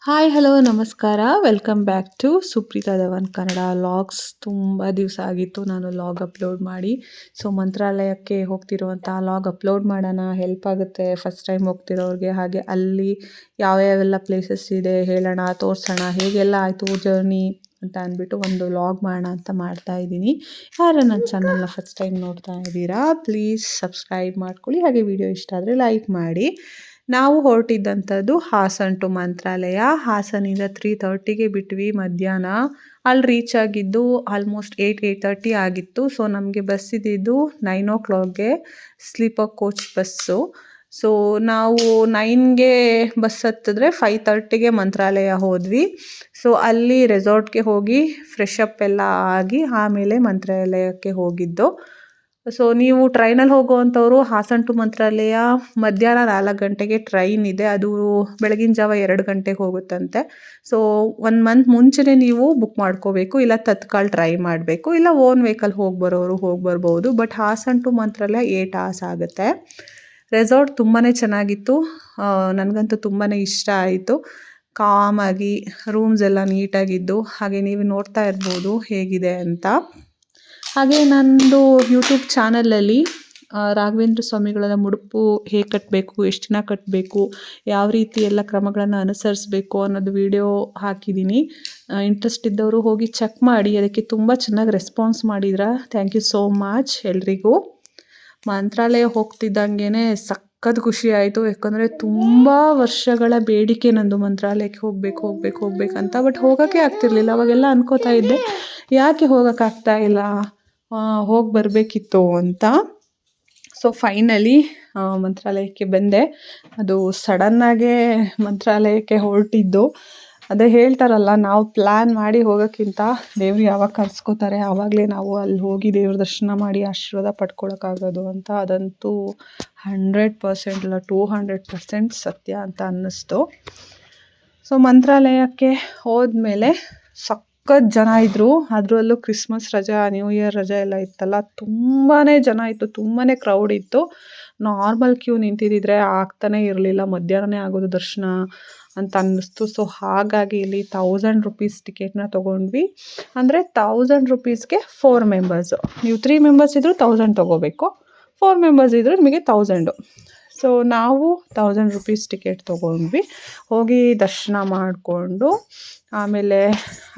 Hi hello ನಮಸ್ಕಾರ. Welcome back to Supreetha Dhawan Kannada vlogs. ತುಂಬ ದಿವಸ ಆಗಿತ್ತು ನಾನು ಲಾಗ್ ಅಪ್ಲೋಡ್ ಮಾಡಿ. ಸೊ ಮಂತ್ರಾಲಯಕ್ಕೆ ಹೋಗ್ತಿರುವಂಥ ಲಾಗ್ ಅಪ್ಲೋಡ್ ಮಾಡೋಣ, ಹೆಲ್ಪ್ ಆಗುತ್ತೆ ಫಸ್ಟ್ ಟೈಮ್ ಹೋಗ್ತಿರೋರಿಗೆ. ಹಾಗೆ ಅಲ್ಲಿ ಯಾವ್ಯಾವೆಲ್ಲ ಪ್ಲೇಸಸ್ ಇದೆ ಹೇಳೋಣ, ತೋರಿಸೋಣ, ಹೇಗೆಲ್ಲ ಆಯಿತು ಜರ್ನಿ ಅಂತ ಅಂದ್ಬಿಟ್ಟು ಒಂದು ಲಾಗ್ ಮಾಡೋಣ ಅಂತ ಮಾಡ್ತಾ ಇದ್ದೀನಿ. ಯಾರು ನನ್ನ ಚಾನಲ್ನ ಫಸ್ಟ್ ಟೈಮ್ ನೋಡ್ತಾ ಇದ್ದೀರಾ ಪ್ಲೀಸ್ ಸಬ್ಸ್ಕ್ರೈಬ್ ಮಾಡ್ಕೊಳ್ಳಿ. ಹಾಗೆ ವಿಡಿಯೋ ಇಷ್ಟ ಆದರೆ ಲೈಕ್ ಮಾಡಿ. ನಾವು ಹೊರಟಿದ್ದಂಥದ್ದು ಹಾಸನ್ ಟು ಮಂತ್ರಾಲಯ. ಹಾಸನಿಂದ 3:30ಗೆ ಬಿಟ್ವಿ ಮಧ್ಯಾಹ್ನ. ಅಲ್ಲಿ ರೀಚ್ ಆಗಿದ್ದು ಆಲ್ಮೋಸ್ಟ್ 8:30 ಆಗಿತ್ತು. ಸೊ ನಮಗೆ ಬಸ್ ಇದ್ದಿದ್ದು 9 ಸ್ಲೀಪರ್ ಕೋಚ್ ಬಸ್ಸು. ಸೊ ನಾವು 9ಗೆ ಬಸ್ ಹತ್ತಿದ್ರೆ 5:30ಗೆ ಮಂತ್ರಾಲಯ ಹೋದ್ವಿ. ಸೊ ಅಲ್ಲಿ ರೆಸಾರ್ಟ್ಗೆ ಹೋಗಿ ಫ್ರೆಶ್ ಅಪ್ ಎಲ್ಲ ಆಗಿ ಆಮೇಲೆ ಮಂತ್ರಾಲಯಕ್ಕೆ ಹೋಗಿದ್ದು. ಸೊ ನೀವು ಟ್ರೈನಲ್ಲಿ ಹೋಗುವಂಥವ್ರು ಹಾಸನ್ ಟು ಮಂತ್ರಾಲಯ ಮಧ್ಯಾಹ್ನ 4 ಗಂಟೆಗೆ ಟ್ರೈನ್ ಇದೆ. ಅದು ಬೆಳಗಿನ ಜಾವ 2 ಗಂಟೆಗೆ ಹೋಗುತ್ತಂತೆ. ಸೊ 1 ಮಂತ್ ಮುಂಚೆನೇ ನೀವು ಬುಕ್ ಮಾಡ್ಕೋಬೇಕು, ಇಲ್ಲ ತತ್ಕಾಲ್ ಟ್ರೈ ಮಾಡಬೇಕು, ಇಲ್ಲ ಓನ್ ವೆಹಿಕಲ್ ಹೋಗಿ ಬರೋರು ಹೋಗಿ ಬರ್ಬೋದು. But Hassan to Mantralaya 8 hours ಆಗುತ್ತೆ. ರೆಸಾರ್ಟ್ ತುಂಬಾ ಚೆನ್ನಾಗಿತ್ತು, ನನಗಂತೂ ತುಂಬಾ ಇಷ್ಟ ಆಯಿತು. ಕಾಮಾಗಿ ರೂಮ್ಸ್ ಎಲ್ಲ ನೀಟಾಗಿದ್ದು, ಹಾಗೆ ನೀವು ನೋಡ್ತಾ ಇರ್ಬೋದು ಹೇಗಿದೆ ಅಂತ. ಹಾಗೆ ನಂದು ಯೂಟ್ಯೂಬ್ ಚಾನಲಲ್ಲಿ ರಾಘವೇಂದ್ರ ಸ್ವಾಮಿಗಳ ಮುಡುಪು ಹೇಗೆ ಕಟ್ಟಬೇಕು, ಎಷ್ಟು ದಿನ ಕಟ್ಟಬೇಕು, ಯಾವ ರೀತಿ ಎಲ್ಲ ಕ್ರಮಗಳನ್ನು ಅನುಸರಿಸಬೇಕು ಅನ್ನೋದು ವಿಡಿಯೋ ಹಾಕಿದ್ದೀನಿ. ಇಂಟ್ರೆಸ್ಟ್ ಇದ್ದವರು ಹೋಗಿ ಚೆಕ್ ಮಾಡಿ. ಅದಕ್ಕೆ ತುಂಬ ಚೆನ್ನಾಗಿ ರೆಸ್ಪಾನ್ಸ್ ಮಾಡಿದ್ರ. ಥ್ಯಾಂಕ್ ಯು ಸೋ ಮಚ್ ಎಲ್ರಿಗೂ. ಮಂತ್ರಾಲಯ ಹೋಗ್ತಿದ್ದಂಗೆ ಸಖತ್ ಖುಷಿ ಆಯಿತು. ಯಾಕಂದರೆ ತುಂಬ ವರ್ಷಗಳ ಬೇಡಿಕೆ ನಂದು ಮಂತ್ರಾಲಯಕ್ಕೆ ಹೋಗ್ಬೇಕಂತ. ಬಟ್ ಹೋಗೋಕ್ಕೆ ಆಗ್ತಿರ್ಲಿಲ್ಲ. ಅವಾಗೆಲ್ಲ ಅನ್ಕೋತಾ ಇದ್ದೆ ಯಾಕೆ ಹೋಗೋಕ್ಕಾಗ್ತಾ ಇಲ್ಲ, ಹೋಗಿ ಬರಬೇಕಿತ್ತು ಅಂತ. ಸೊ ಫೈನಲಿ ಮಂತ್ರಾಲಯಕ್ಕೆ ಬಂದೆ. ಅದು ಸಡನ್ನಾಗೇ ಮಂತ್ರಾಲಯಕ್ಕೆ ಹೊರಟಿದ್ದು. ಅದೇ ಹೇಳ್ತಾರಲ್ಲ, ನಾವು ಪ್ಲ್ಯಾನ್ ಮಾಡಿ ಹೋಗೋಕ್ಕಿಂತ ದೇವ್ರು ಯಾವಾಗ ಕರ್ಸ್ಕೋತಾರೆ ಆವಾಗಲೇ ನಾವು ಅಲ್ಲಿ ಹೋಗಿ ದೇವ್ರ ದರ್ಶನ ಮಾಡಿ ಆಶೀರ್ವಾದ ಪಡ್ಕೊಳಕ್ಕಾಗೋದು ಅಂತ. ಅದಂತೂ 100% ಅಲ್ಲ 200% ಸತ್ಯ ಅಂತ ಅನ್ನಿಸ್ತು. ಸೊ ಮಂತ್ರಾಲಯಕ್ಕೆ ಹೋದ್ಮೇಲೆ ಸಖತ್ ಜನ ಇದ್ದರು. ಅದರಲ್ಲೂ ಕ್ರಿಸ್ಮಸ್ ರಜಾ, ನ್ಯೂ ಇಯರ್ ರಜಾ ಎಲ್ಲ ಇತ್ತಲ್ಲ, ತುಂಬಾ ಜನ ಇತ್ತು, ತುಂಬಾ ಕ್ರೌಡ್ ಇತ್ತು. ನಾರ್ಮಲ್ ಕ್ಯೂ ನಿಂತಿದ್ದಿದ್ರೆ ಆಗ್ತಾನೆ ಇರಲಿಲ್ಲ, ಮಧ್ಯಾಹ್ನನೇ ಆಗೋದು ದರ್ಶನ ಅಂತ ಅನ್ನಿಸ್ತು. ಸೊ ಹಾಗಾಗಿ ಇಲ್ಲಿ 1000 ರೂಪೀಸ್ ಟಿಕೆಟ್ನ ತೊಗೊಂಡ್ವಿ. ಅಂದರೆ 1000 ರೂಪೀಸ್ಗೆ 4 ಮೆಂಬರ್ಸು. ನೀವು 3 ಮೆಂಬರ್ಸ್ ಇದ್ದರೂ 1000 ತೊಗೋಬೇಕು, 4 ಮೆಂಬರ್ಸ್ ಇದ್ದರೂ ನಿಮಗೆ 1000. ಸೊ ನಾವು 1000 ರೂಪೀಸ್ ಟಿಕೆಟ್ ತೊಗೊಂಡ್ವಿ. ಹೋಗಿ ದರ್ಶನ ಮಾಡಿಕೊಂಡು ಆಮೇಲೆ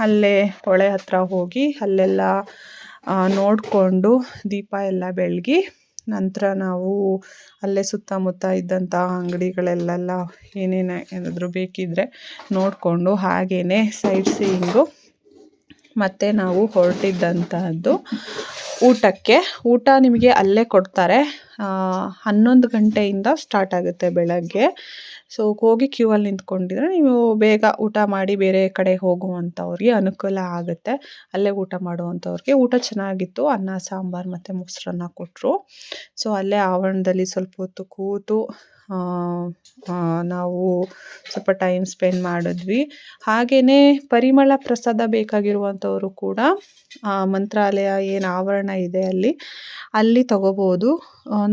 ಅಲ್ಲೇ ಹೊಳೆ ಹತ್ರ ಹೋಗಿ ಅಲ್ಲೆಲ್ಲ ನೋಡಿಕೊಂಡು ದೀಪ ಎಲ್ಲ ಬೆಳಗಿ ನಂತರ ನಾವು ಅಲ್ಲೇ ಸುತ್ತಮುತ್ತ ಇದ್ದಂಥ ಅಂಗಡಿಗಳಲ್ಲೆಲ್ಲ ಏನಾದರೂ ಬೇಕಿದ್ದರೆ ನೋಡಿಕೊಂಡು ಹಾಗೇ ಸೈಟ್ ಸೀಯಿಂಗು. ಮತ್ತು ನಾವು ಹೊರಟಿದ್ದಂತಹದ್ದು ಊಟಕ್ಕೆ. ಊಟ ನಿಮಗೆ ಅಲ್ಲೇ ಕೊಡ್ತಾರೆ. 11 ಗಂಟೆಯಿಂದ ಸ್ಟಾರ್ಟ್ ಆಗುತ್ತೆ ಬೆಳಗ್ಗೆ. ಸೊ ಹೋಗಿ ಕ್ಯೂ ಅಲ್ಲಿ ನಿಂತ್ಕೊಂಡಿದ್ರೆ ನೀವು ಬೇಗ ಊಟ ಮಾಡಿ ಬೇರೆ ಕಡೆ ಹೋಗುವಂಥವ್ರಿಗೆ ಅನುಕೂಲ ಆಗುತ್ತೆ. ಅಲ್ಲೇ ಊಟ ಮಾಡುವಂಥವ್ರಿಗೆ ಊಟ ಚೆನ್ನಾಗಿತ್ತು. ಅನ್ನ ಸಾಂಬಾರು ಮತ್ತು ಮೊಸರನ್ನ ಕೊಟ್ಟರು. ಸೊ ಅಲ್ಲೇ ಆವರಣದಲ್ಲಿ ಸ್ವಲ್ಪ ಹೊತ್ತು ಕೂತು ನಾವು ಸ್ವಲ್ಪ ಟೈಮ್ ಸ್ಪೆಂಡ್ ಮಾಡಿದ್ವಿ. ಹಾಗೆಯೇ ಪರಿಮಳ ಪ್ರಸಾದ ಬೇಕಾಗಿರುವಂಥವರು ಕೂಡ ಮಂತ್ರಾಲಯ ಏನು ಆವರಣ ಇದೆ ಅಲ್ಲಿ ತಗೋಬೋದು.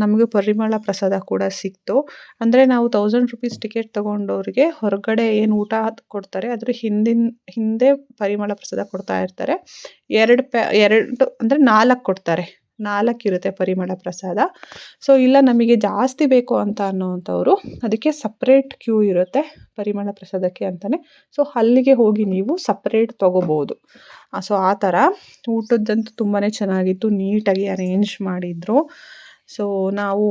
ನಮಗೆ ಪರಿಮಳ ಪ್ರಸಾದ ಕೂಡ ಸಿಕ್ತು. ಅಂದರೆ ನಾವು 1000 ರೂಪೀಸ್ ಟಿಕೆಟ್ ತೊಗೊಂಡವ್ರಿಗೆ ಹೊರಗಡೆ ಏನು ಊಟ ಕೊಡ್ತಾರೆ ಅದ್ರ ಹಿಂದೆ ಪರಿಮಳ ಪ್ರಸಾದ ಕೊಡ್ತಾ ಇರ್ತಾರೆ. 2 ಅಂದರೆ 4 ಕೊಡ್ತಾರೆ, 4 ಇರುತ್ತೆ ಪರಿಮಳ ಪ್ರಸಾದ. ಸೊ ಇಲ್ಲ ನಮಗೆ ಜಾಸ್ತಿ ಬೇಕು ಅಂತ ಅನ್ನೋವಂಥವ್ರು ಅದಕ್ಕೆ ಸಪ್ರೇಟ್ ಕ್ಯೂ ಇರುತ್ತೆ ಪರಿಮಳ ಪ್ರಸಾದಕ್ಕೆ ಅಂತಲೇ. ಸೊ ಅಲ್ಲಿಗೆ ಹೋಗಿ ನೀವು ಸಪ್ರೇಟ್ ತೊಗೋಬೋದು. ಸೊ ಆ ಥರ. ಊಟದ್ದಂತೂ ತುಂಬಾ ಚೆನ್ನಾಗಿತ್ತು, ನೀಟಾಗಿ ಅರೇಂಜ್ ಮಾಡಿದರು. ಸೊ ನಾವು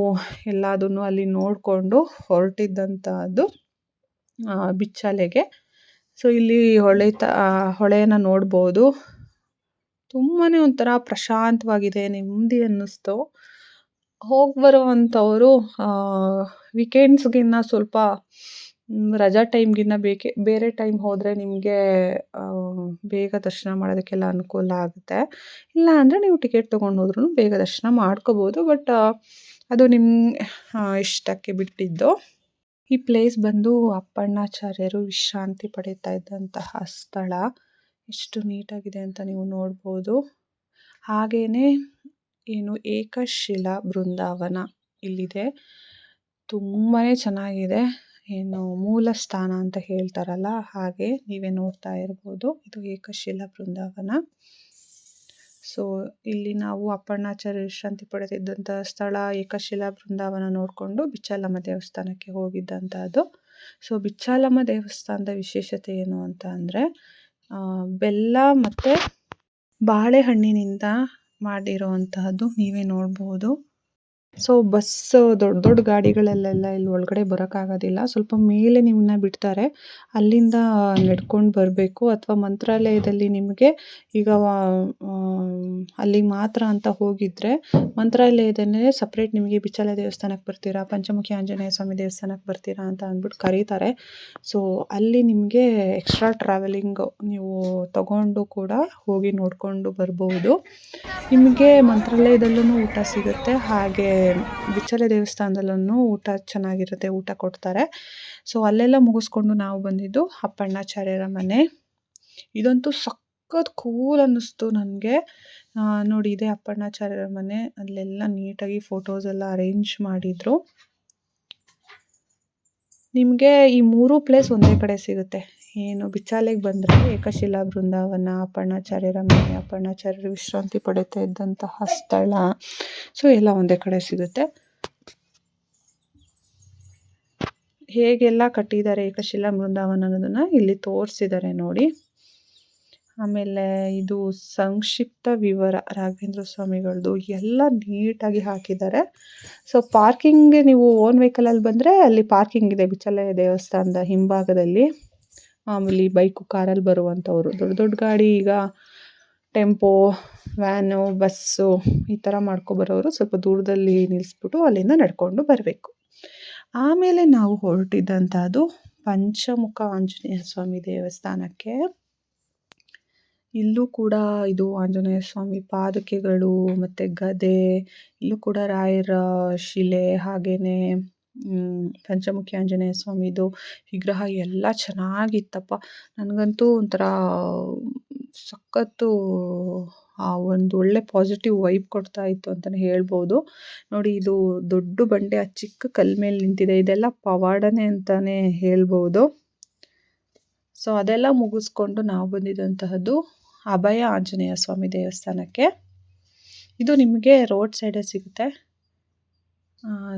ಎಲ್ಲದನ್ನು ಅಲ್ಲಿ ನೋಡಿಕೊಂಡು ಹೊರಟಿದ್ದಂಥದ್ದು ಬಿಚ್ಚಲೆಗೆ. ಸೊ ಇಲ್ಲಿ ಹೊಳೆಯನ್ನು ನೋಡ್ಬೋದು. ತುಂಬಾ ಒಂಥರ ಪ್ರಶಾಂತವಾಗಿದೆ, ನೆಮ್ಮದಿ ಅನ್ನಿಸ್ತು. ಹೋಗಿ ಬರುವಂಥವರು ವೀಕೆಂಡ್ಸ್ಗಿನ್ನ ಸ್ವಲ್ಪ ರಜಾ ಟೈಮ್ಗಿನ್ನ ಬೇರೆ ಟೈಮ್ ಹೋದರೆ ನಿಮಗೆ ಬೇಗ ದರ್ಶನ ಮಾಡೋದಕ್ಕೆಲ್ಲ ಅನುಕೂಲ ಆಗುತ್ತೆ. ಇಲ್ಲ ಅಂದರೆ ನೀವು ಟಿಕೆಟ್ ತೊಗೊಂಡು ಹೋದ್ರೂ ಬೇಗ ದರ್ಶನ ಮಾಡ್ಕೋಬೋದು. ಬಟ್ ಅದು ನಿಮ್ಮ ಇಷ್ಟಕ್ಕೆ ಬಿಟ್ಟಿದ್ದು. ಈ ಪ್ಲೇಸ್ ಬಂದು ಅಪ್ಪಣ್ಣಾಚಾರ್ಯರು ವಿಶ್ರಾಂತಿ ಪಡೀತಾ ಇದ್ದಂತಹ ಸ್ಥಳ. ಎಷ್ಟು ನೀಟಾಗಿದೆ ಅಂತ ನೀವು ನೋಡ್ಬೋದು. ಹಾಗೆಯೇ ಏಕಶಿಲಾ ಬೃಂದಾವನ ಇಲ್ಲಿದೆ. ತುಂಬಾ ಚೆನ್ನಾಗಿದೆ. ಏನು ಮೂಲ ಸ್ಥಾನ ಅಂತ ಹೇಳ್ತಾರಲ್ಲ ಹಾಗೆ ನೀವೇ ನೋಡ್ತಾ ಇರ್ಬೋದು. ಇದು ಏಕಶಿಲಾ ಬೃಂದಾವನ. ಸೊ ಇಲ್ಲಿ ನಾವು ಅಪ್ಪಣ್ಣಾಚಾರ್ಯ ವಿಶ್ರಾಂತಿ ಪಡೆದಿದ್ದಂಥ ಸ್ಥಳ ಏಕಶಿಲಾ ಬೃಂದಾವನ ನೋಡಿಕೊಂಡು ಬಿಚ್ಚಾಲಮ್ಮ ದೇವಸ್ಥಾನಕ್ಕೆ ಹೋಗಿದ್ದಂಥದ್ದು. ಸೊ ಬಿಚ್ಚಾಲಮ್ಮ ದೇವಸ್ಥಾನದ ವಿಶೇಷತೆ ಏನು ಅಂತ ಅಂದರೆ ಬೆಲ್ಲ ಮತ್ತು ಬಾಳೆಹಣ್ಣಿನಿಂದ ಮಾಡಿರುವಂತಹದ್ದು ನೀವೇ ನೋಡ್ಬೋದು. ಸೊ ಬಸ್ ದೊಡ್ಡ ದೊಡ್ಡ ಗಾಡಿಗಳಲ್ಲೆಲ್ಲ ಇಲ್ಲಿ ಒಳಗಡೆ ಬರೋಕ್ಕಾಗೋದಿಲ್ಲ. ಸ್ವಲ್ಪ ಮೇಲೆ ನಿಮ್ಮನ್ನ ಬಿಡ್ತಾರೆ. ಅಲ್ಲಿಂದ ನಡ್ಕೊಂಡು ಬರಬೇಕು. ಅಥವಾ ಮಂತ್ರಾಲಯದಲ್ಲಿ ನಿಮಗೆ ಈಗ ಅಲ್ಲಿಗೆ ಮಾತ್ರ ಅಂತ ಹೋಗಿದ್ರೆ ಮಂತ್ರಾಲಯದಲ್ಲೇ ಸಪ್ರೇಟ್ ನಿಮಗೆ ಬಿಚ್ಚಲ ದೇವಸ್ಥಾನಕ್ಕೆ ಬರ್ತೀರಾ, ಪಂಚಮುಖಿ ಆಂಜನೇಯ ಸ್ವಾಮಿ ದೇವಸ್ಥಾನಕ್ಕೆ ಬರ್ತೀರಾ ಅಂತ ಅಂದ್ಬಿಟ್ಟು ಕರೀತಾರೆ. ಸೊ ಅಲ್ಲಿ ನಿಮಗೆ ಎಕ್ಸ್ಟ್ರಾ ಟ್ರಾವೆಲಿಂಗ್ ನೀವು ತಗೊಂಡು ಕೂಡ ಹೋಗಿ ನೋಡಿಕೊಂಡು ಬರ್ಬೋದು. ನಿಮಗೆ ಮಂತ್ರಾಲಯದಲ್ಲೂ ಊಟ ಸಿಗುತ್ತೆ, ಹಾಗೆ ಬಿಚ್ಚಲ ದೇವಸ್ಥಾನದಲ್ಲೂ ಊಟ ಚೆನ್ನಾಗಿರುತ್ತೆ, ಊಟ ಕೊಡ್ತಾರೆ. ಸೊ ಅಲ್ಲೆಲ್ಲ ಮುಗಿಸ್ಕೊಂಡು ನಾವು ಬಂದಿದ್ದು ಅಪ್ಪಣ್ಣಾಚಾರ್ಯರ ಮನೆ. ಇದಂತೂ ಸಖತ್ ಕೂಲ್ ಅನ್ನಿಸ್ತು ನನಗೆ. ನೋಡಿ ಇದೆ ಅಪ್ಪಣ್ಣಾಚಾರ್ಯರ ಮನೆ. ಅಲ್ಲೆಲ್ಲ ನೀಟಾಗಿ ಫೋಟೋಸ್ ಎಲ್ಲ ಅರೇಂಜ್ ಮಾಡಿದ್ರು. ನಿಮಗೆ ಈ 3 ಪ್ಲೇಸ್ ಒಂದೇ ಕಡೆ ಸಿಗುತ್ತೆ. ಏನು ಬಿಚ್ಚಾಲೆಗೆ ಬಂದರೆ ಏಕಶಿಲಾ ಬೃಂದಾವನ, ಅಪ್ಪಣ್ಣಾಚಾರ್ಯರ ಮನೆ, ಅಪ್ಪಣ್ಣಾಚಾರ್ಯರು ವಿಶ್ರಾಂತಿ ಪಡಿತಾ ಇದ್ದಂತಹ ಸ್ಥಳ, ಸೊ ಎಲ್ಲ ಒಂದೇ ಕಡೆ ಸಿಗುತ್ತೆ. ಹೇಗೆಲ್ಲ ಕಟ್ಟಿದ್ದಾರೆ ಏಕಶಿಲಾ ಬೃಂದಾವನ ಅನ್ನೋದನ್ನು ಇಲ್ಲಿ ತೋರಿಸಿದ್ದಾರೆ ನೋಡಿ. ಆಮೇಲೆ ಇದು ಸಂಕ್ಷಿಪ್ತ ವಿವರ ರಾಘವೇಂದ್ರ ಸ್ವಾಮಿಗಳದ್ದು ಎಲ್ಲ ನೀಟಾಗಿ ಹಾಕಿದ್ದಾರೆ. ಸೊ ಪಾರ್ಕಿಂಗ್ಗೆ ನೀವು ಓನ್ ವೆಹಿಕಲಲ್ಲಿ ಬಂದರೆ ಅಲ್ಲಿ ಪಾರ್ಕಿಂಗ್ ಇದೆ ಬಿಚ್ಚಲ ದೇವಸ್ಥಾನದ ಹಿಂಭಾಗದಲ್ಲಿ. ಮಾಮೂಲಿ ಬೈಕು ಕಾರಲ್ಲಿ ಬರುವಂಥವ್ರು, ದೊಡ್ಡ ದೊಡ್ಡ ಗಾಡಿ ಈಗ ಟೆಂಪೋ, ವ್ಯಾನು, ಬಸ್ಸು ಈ ಥರ ಮಾಡ್ಕೊಬರೋರು ಸ್ವಲ್ಪ ದೂರದಲ್ಲಿ ನಿಲ್ಲಿಸ್ಬಿಟ್ಟು ಅಲ್ಲಿಂದ ನಡ್ಕೊಂಡು ಬರಬೇಕು. ಆಮೇಲೆ ನಾವು ಹೊರಟಿದ್ದಂಥದ್ದು ಪಂಚಮುಖ ಆಂಜನೇಯ ಸ್ವಾಮಿ ದೇವಸ್ಥಾನಕ್ಕೆ. ಇಲ್ಲೂ ಕೂಡ ಇದು ಆಂಜನೇಯ ಸ್ವಾಮಿ ಪಾದಕೆಗಳು ಮತ್ತು ಗದೆ, ಇಲ್ಲೂ ಕೂಡ ರಾಯರ ಶಿಲೆ, ಹಾಗೆಯೇ ಪಂಚಮುಖಿ ಆಂಜನೇಯ ಸ್ವಾಮಿದು ವಿಗ್ರಹ ಎಲ್ಲ ಚೆನ್ನಾಗಿತ್ತಪ್ಪ. ನನಗಂತೂ ಒಂಥರ ಸಖತ್ತು ಒಂದು ಒಳ್ಳೆ ಪಾಸಿಟಿವ್ ವೈಬ್ ಕೊಡ್ತಾ ಇತ್ತು ಅಂತಲೇ ಹೇಳ್ಬೋದು. ನೋಡಿ ಇದು ದೊಡ್ಡ ಬಂಡೆ ಆ ಚಿಕ್ಕ ಕಲ್ಲು ಮೇಲೆ ನಿಂತಿದೆ, ಇದೆಲ್ಲ ಪವಾಡನೇ ಅಂತಲೇ ಹೇಳ್ಬೋದು. ಸೊ ಅದೆಲ್ಲ ಮುಗಿಸ್ಕೊಂಡು ನಾವು ಬಂದಿದ್ದಂತಹದ್ದು ಅಭಯ ಆಂಜನೇಯ ಸ್ವಾಮಿ ದೇವಸ್ಥಾನಕ್ಕೆ. ಇದು ನಿಮಗೆ ರೋಡ್ ಸೈಡೇ ಸಿಗುತ್ತೆ.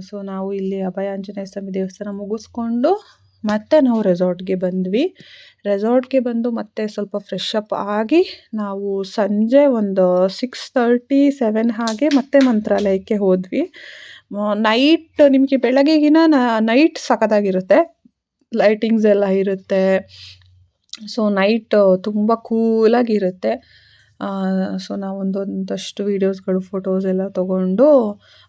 ಸೊ ನಾವು ಇಲ್ಲಿ ಅಭಯ ಆಂಜನೇಯ ಸ್ವಾಮಿ ದೇವಸ್ಥಾನ ಮುಗಿಸ್ಕೊಂಡು ಮತ್ತೆ ನಾವು ರೆಸಾರ್ಟ್ಗೆ ಬಂದ್ವಿ. ರೆಸಾರ್ಟ್ಗೆ ಬಂದು ಮತ್ತೆ ಸ್ವಲ್ಪ ಫ್ರೆಶ್ ಅಪ್ ಆಗಿ ನಾವು ಸಂಜೆ ಒಂದು 6:30-7 ಹಾಗೆ ಮತ್ತೆ ಮಂತ್ರಾಲಯಕ್ಕೆ ಹೋದ್ವಿ. ನೈಟ್ ನಿಮಗೆ ಬೆಳಗ್ಗೆಗಿನ ನೈಟ್ ಸಖತ್ತಾಗಿರುತ್ತೆ, ಲೈಟಿಂಗ್ಸ್ ಎಲ್ಲ ಇರುತ್ತೆ. ಸೊ ನೈಟ್ ತುಂಬ ಕೂಲಾಗಿರುತ್ತೆ. ಸೊ ನಾವು ಒಂದಷ್ಟು ವೀಡಿಯೋಸ್ಗಳು, ಫೋಟೋಸ್ ಎಲ್ಲ ತೊಗೊಂಡು,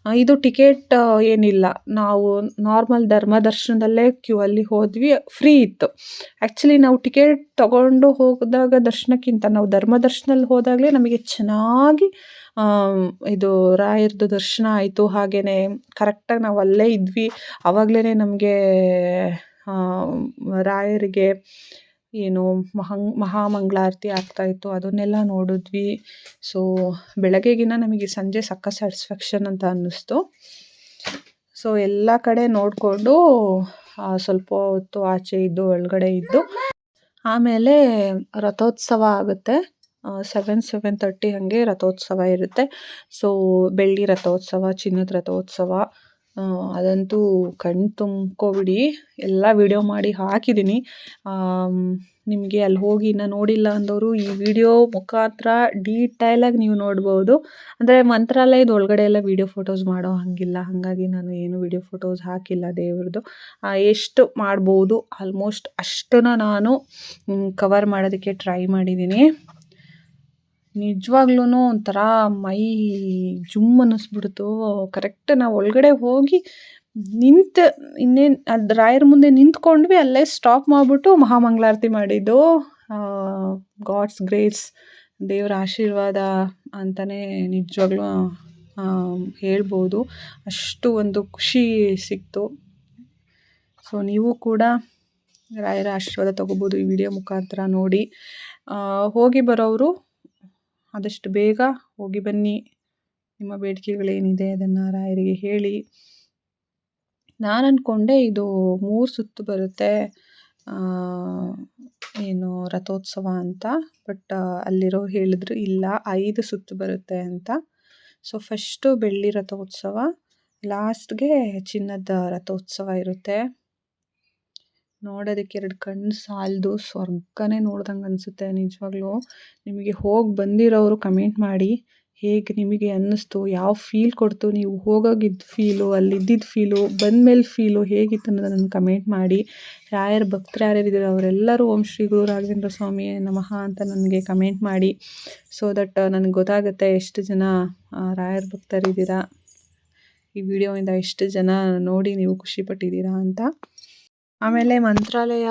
ಇದು ಟಿಕೆಟ್ ಏನಿಲ್ಲ, ನಾವು ನಾರ್ಮಲ್ ಧರ್ಮದರ್ಶನದಲ್ಲೇ ಕ್ಯೂ ಅಲ್ಲಿ ಹೋದ್ವಿ. ಫ್ರೀ ಇತ್ತು. ಆ್ಯಕ್ಚುಲಿ ನಾವು ಟಿಕೆಟ್ ತೊಗೊಂಡು ಹೋದಾಗ ದರ್ಶನಕ್ಕಿಂತ ನಾವು ಧರ್ಮದರ್ಶನಲ್ಲಿ ಹೋದಾಗಲೇ ನಮಗೆ ಚೆನ್ನಾಗಿ ಇದು ರಾಯರದು ದರ್ಶನ ಆಯಿತು. ಹಾಗೆಯೇ ಕರೆಕ್ಟಾಗಿ ನಾವು ಅಲ್ಲೇ ಇದ್ವಿ. ಆವಾಗಲೇ ನಮಗೆ ರಾಯರಿಗೆ ಏನು ಮಹಾಮಂಗಳಾರತಿ ಆಗ್ತಾಯಿತ್ತು, ಅದನ್ನೆಲ್ಲ ನೋಡಿದ್ವಿ. ಸೊ ಬೆಳಗ್ಗೆಗಿನ ನಮಗೆ ಸಂಜೆ ಸಕ್ಕ ಸ್ಯಾಟಿಸ್ಫ್ಯಾಕ್ಷನ್ ಅಂತ ಅನ್ನಿಸ್ತು. ಸೊ ಎಲ್ಲ ಕಡೆ ನೋಡಿಕೊಂಡು ಸ್ವಲ್ಪ ಹೊತ್ತು ಆಚೆ ಇದ್ದು ಒಳಗಡೆ ಇದ್ದು ಆಮೇಲೆ ರಥೋತ್ಸವ ಆಗುತ್ತೆ. 7:30 ಹಾಗೆ ರಥೋತ್ಸವ ಇರುತ್ತೆ. ಸೊ ಬೆಳ್ಳಿ ರಥೋತ್ಸವ, ಚಿನ್ನದ ರಥೋತ್ಸವ, ಅದಂತೂ ಕಣ್ಣು ತುಂಬ್ಕೊಬಿಡಿ. ಎಲ್ಲ ವಿಡಿಯೋ ಮಾಡಿ ಹಾಕಿದ್ದೀನಿ. ನಿಮಗೆ ಅಲ್ಲಿ ಹೋಗಿ ಇನ್ನೂ ನೋಡಿಲ್ಲ ಅಂದವರು ಈ ವಿಡಿಯೋ ಮುಖಾಂತರ ಡೀಟೈಲಾಗಿ ನೀವು ನೋಡ್ಬೋದು. ಅಂದರೆ ಮಂತ್ರಾಲಯದ ಒಳಗಡೆ ಎಲ್ಲ ವಿಡಿಯೋ ಫೋಟೋಸ್ ಮಾಡೋ ಹಾಗಿಲ್ಲ, ಹಾಗಾಗಿ ನಾನು ಏನು ವಿಡಿಯೋ ಫೋಟೋಸ್ ಹಾಕಿಲ್ಲ ದೇವ್ರದ್ದು. ಎಷ್ಟು ಮಾಡ್ಬೋದು ಆಲ್ಮೋಸ್ಟ್ ಅಷ್ಟನ್ನು ನಾನು ಕವರ್ ಮಾಡೋದಕ್ಕೆ ಟ್ರೈ ಮಾಡಿದ್ದೀನಿ. ನಿಜವಾಗ್ಲೂ ಒಂಥರ ಮೈ ಜುಮ್ ಅನ್ನಿಸ್ಬಿಡ್ತು. ಕರೆಕ್ಟ್ ನಾವು ಒಳಗಡೆ ಹೋಗಿ ಇನ್ನೇನು ಅದು ರಾಯರ ಮುಂದೆ ನಿಂತ್ಕೊಂಡ್ವಿ, ಅಲ್ಲೇ ಸ್ಟಾಪ್ ಮಾಡಿಬಿಟ್ಟು ಮಹಾಮಂಗಳಾರತಿ ಮಾಡಿದ್ದು. ಗಾಡ್ಸ್ ಗ್ರೇಸ್, ದೇವರ ಆಶೀರ್ವಾದ ಅಂತಲೇ ನಿಜವಾಗ್ಲೂ ಹೇಳ್ಬೋದು. ಅಷ್ಟು ಒಂದು ಖುಷಿ ಸಿಕ್ತು. ಸೊ ನೀವು ಕೂಡ ರಾಯರ ಆಶೀರ್ವಾದ ತೊಗೋಬೋದು ಈ ವಿಡಿಯೋ ಮುಖಾಂತರ ನೋಡಿ. ಹೋಗಿ ಬರೋರು ಆದಷ್ಟು ಬೇಗ ಹೋಗಿ ಬನ್ನಿ. ನಿಮ್ಮ ಬೇಡಿಕೆಗಳೇನಿದೆ ಅದನ್ನು ರಾಯರಿಗೆ ಹೇಳಿ. ನಾನು ಅಂದ್ಕೊಂಡೆ ಇದು 3 ಸುತ್ತು ಬರುತ್ತೆ ಏನು ರಥೋತ್ಸವ ಅಂತ. ಬಟ್ ಅಲ್ಲಿರೋರು ಹೇಳಿದ್ರು ಇಲ್ಲ 5 ಸುತ್ತು ಬರುತ್ತೆ ಅಂತ. ಸೊ ಫಸ್ಟು ಬೆಳ್ಳಿ ರಥೋತ್ಸವ, ಲಾಸ್ಟ್ಗೆ ಚಿನ್ನದ ರಥೋತ್ಸವ ಇರುತ್ತೆ. ನೋಡೋದಕ್ಕೆ 2 ಕಣ್ಣು ಸಾಲದು, ಸ್ವರ್ಗನೇ ನೋಡ್ದಂಗೆ ಅನಿಸುತ್ತೆ ನಿಜವಾಗ್ಲೂ. ನಿಮಗೆ ಹೋಗಿ ಬಂದಿರೋರು ಕಮೆಂಟ್ ಮಾಡಿ ಹೇಗೆ ನಿಮಗೆ ಅನ್ನಿಸ್ತು, ಯಾವ ಫೀಲ್ ಕೊಡ್ತು, ನೀವು ಹೋಗೋಗಿದ್ದ ಫೀಲು, ಅಲ್ಲಿದ್ದಿದ್ದ ಫೀಲು, ಬಂದಮೇಲೆ ಫೀಲು ಹೇಗಿತ್ತು ಅನ್ನೋದನ್ನು ಕಮೆಂಟ್ ಮಾಡಿ. ರಾಯರ ಭಕ್ತರು ಯಾರ್ಯಾರಿದ್ದೀರೋ ಅವರೆಲ್ಲರೂ ಓಂ ಶ್ರೀ ಗುರು ರಾಘವೇಂದ್ರ ಸ್ವಾಮಿ ನಮಃ ಅಂತ ನನಗೆ ಕಮೆಂಟ್ ಮಾಡಿ. ಸೊ ದಟ್ ನನಗೆ ಗೊತ್ತಾಗುತ್ತೆ ಎಷ್ಟು ಜನ ರಾಯರ ಭಕ್ತರಿದ್ದೀರಾ, ಈ ವಿಡಿಯೋಯಿಂದ ಎಷ್ಟು ಜನ ನೋಡಿ ನೀವು ಖುಷಿಪಟ್ಟಿದ್ದೀರಾ ಅಂತ. ಆಮೇಲೆ ಮಂತ್ರಾಲಯ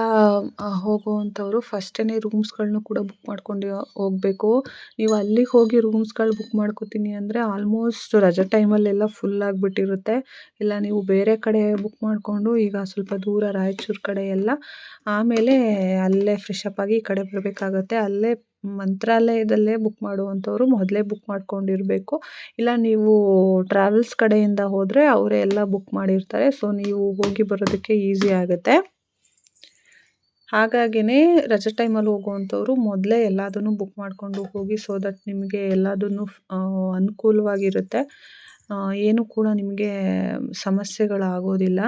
ಹೋಗುವಂಥವ್ರು ಫಸ್ಟೇ ರೂಮ್ಸ್ಗಳನ್ನೂ ಕೂಡ ಬುಕ್ ಮಾಡ್ಕೊಂಡು ಹೋಗಬೇಕು. ನೀವು ಅಲ್ಲಿಗೆ ಹೋಗಿ ರೂಮ್ಸ್ಗಳು ಬುಕ್ ಮಾಡ್ಕೋತೀನಿ ಅಂದರೆ ಆಲ್ಮೋಸ್ಟ್ ರಜೆ ಟೈಮಲ್ಲೆಲ್ಲ ಫುಲ್ ಆಗಿಬಿಟ್ಟಿರುತ್ತೆ. ಇಲ್ಲ ನೀವು ಬೇರೆ ಕಡೆ ಬುಕ್ ಮಾಡಿಕೊಂಡು ಈಗ ಸ್ವಲ್ಪ ದೂರ ರಾಯಚೂರು ಕಡೆ ಎಲ್ಲ ಆಮೇಲೆ ಅಲ್ಲೇ ಫ್ರೆಶಪ್ ಆಗಿ ಈ ಕಡೆ ಬರಬೇಕಾಗತ್ತೆ. ಅಲ್ಲೇ ಮಂತ್ರಾಲಯದಲ್ಲೇ ಬುಕ್ ಮಾಡುವಂಥವ್ರು ಮೊದಲೇ ಬುಕ್ ಮಾಡ್ಕೊಂಡಿರಬೇಕು. ಇಲ್ಲ ನೀವು ಟ್ರಾವೆಲ್ಸ್ ಕಡೆಯಿಂದ ಹೋದರೆ ಅವರೇ ಎಲ್ಲ ಬುಕ್ ಮಾಡಿರ್ತಾರೆ. ಸೊ ನೀವು ಹೋಗಿ ಬರೋದಕ್ಕೆ ಈಸಿ ಆಗುತ್ತೆ. ಹಾಗಾಗಿನೇ ರಜೆ ಟೈಮಲ್ಲಿ ಹೋಗುವಂಥವ್ರು ಮೊದಲೇ ಎಲ್ಲದನ್ನು ಬುಕ್ ಮಾಡಿಕೊಂಡು ಹೋಗಿ. ಸೊ ದಟ್ ನಿಮಗೆ ಎಲ್ಲದನ್ನು ಅನುಕೂಲವಾಗಿರುತ್ತೆ. ಏನು ಕೂಡ ನಿಮಗೆ ಸಮಸ್ಯೆಗಳಾಗೋದಿಲ್ಲ.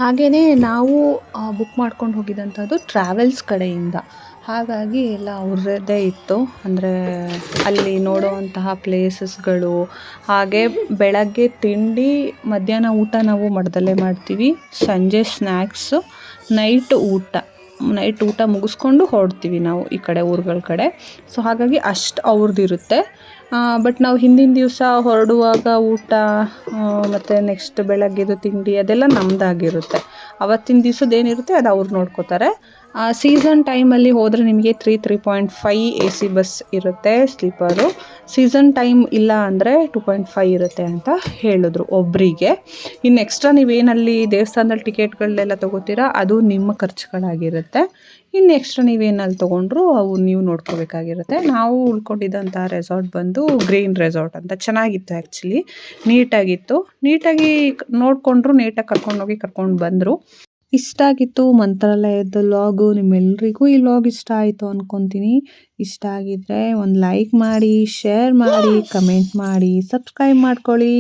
ಹಾಗೆಯೇ ನಾವು ಬುಕ್ ಮಾಡ್ಕೊಂಡು ಹೋಗಿದ್ದಂಥದ್ದು ಟ್ರಾವೆಲ್ಸ್ ಕಡೆಯಿಂದ. ಹಾಗಾಗಿ ಎಲ್ಲ ಅವ್ರದ್ದೇ ಇತ್ತು. ಅಂದರೆ ಅಲ್ಲಿ ನೋಡುವಂತಹ ಪ್ಲೇಸಸ್ಗಳು, ಹಾಗೆ ಬೆಳಗ್ಗೆ ತಿಂಡಿ, ಮಧ್ಯಾಹ್ನ ಊಟ ನಾವು ಮಠದಲ್ಲೇ ಮಾಡ್ತೀವಿ. ಸಂಜೆ ಸ್ನ್ಯಾಕ್ಸು, ನೈಟ್ ಊಟ ಮುಗಿಸ್ಕೊಂಡು ಹೊರಡ್ತೀವಿ ನಾವು ಈ ಕಡೆ ಊರುಗಳ ಕಡೆ. ಸೊ ಹಾಗಾಗಿ ಅಷ್ಟು ಅವ್ರದ್ದಿರುತ್ತೆ. ಬಟ್ ನಾವು ಹಿಂದಿನ ದಿವಸ ಹೊರಡುವಾಗ ಊಟ ಮತ್ತು ನೆಕ್ಸ್ಟ್ ಬೆಳಗ್ಗೆದು ತಿಂಡಿ ಅದೆಲ್ಲ ನಮ್ಮದಾಗಿರುತ್ತೆ. ಅವತ್ತಿನ ದಿವಸದ್ದೇನಿರುತ್ತೆ ಅದು ಅವ್ರು ನೋಡ್ಕೋತಾರೆ. ಸೀಸನ್ ಟೈಮಲ್ಲಿ ಹೋದರೆ ನಿಮಗೆ 3.5 AC ಬಸ್ ಇರುತ್ತೆ ಸ್ಲೀಪರು. ಸೀಸನ್ ಟೈಮ್ ಇಲ್ಲ ಅಂದರೆ 2.5 ಇರುತ್ತೆ ಅಂತ ಹೇಳಿದ್ರು ಒಬ್ಬರಿಗೆ. ಇನ್ನು ಎಕ್ಸ್ಟ್ರಾ ನೀವೇನಲ್ಲಿ ದೇವಸ್ಥಾನದಲ್ಲಿ ಟಿಕೆಟ್ಗಳನ್ನೆಲ್ಲ ತೊಗೋತೀರಾ ಅದು ನಿಮ್ಮ ಖರ್ಚುಗಳಾಗಿರುತ್ತೆ. ಇನ್ನು ಎಕ್ಸ್ಟ್ರಾ ನೀವೇನಲ್ಲಿ ತೊಗೊಂಡ್ರು ಅವು ನೀವು ನೋಡ್ಕೋಬೇಕಾಗಿರುತ್ತೆ. ನಾವು ಉಳ್ಕೊಂಡಿದ್ದಂಥ ರೆಸಾರ್ಟ್ ಬಂದು ಗ್ರೀನ್ ರೆಸಾರ್ಟ್ ಅಂತ. ಚೆನ್ನಾಗಿತ್ತು ಆ್ಯಕ್ಚುಲಿ, ನೀಟಾಗಿ ನೋಡಿಕೊಂಡ್ರು, ನೀಟಾಗಿ ಕರ್ಕೊಂಡು ಬಂದರು. ಇಷ್ಟ ಆಗಿತ್ತು ಮಂತ್ರಾಲಯದ ಲಾಗು. ನಿಮ್ಮೆಲ್ಲರಿಗೂ ಈ ಲಾಗ್ ಇಷ್ಟ ಆಯಿತು ಅಂದ್ಕೊತೀನಿ. ಇಷ್ಟ ಆಗಿದ್ದರೆ ಒಂದು ಲೈಕ್ ಮಾಡಿ, ಶೇರ್ ಮಾಡಿ, ಕಮೆಂಟ್ ಮಾಡಿ, ಸಬ್ಸ್ಕ್ರೈಬ್ ಮಾಡ್ಕೊಳ್ಳಿ,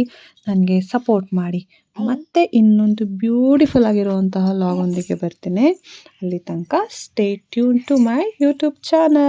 ನನಗೆ ಸಪೋರ್ಟ್ ಮಾಡಿ. ಮತ್ತೆ ಇನ್ನೊಂದು ಬ್ಯೂಟಿಫುಲ್ ಆಗಿರುವಂತಹ ಲಾಗ್ ಒಂದಿಗೆ ಬರ್ತೀನಿ. ಅಲ್ಲಿ ತನಕ stay tune to my YouTube channel.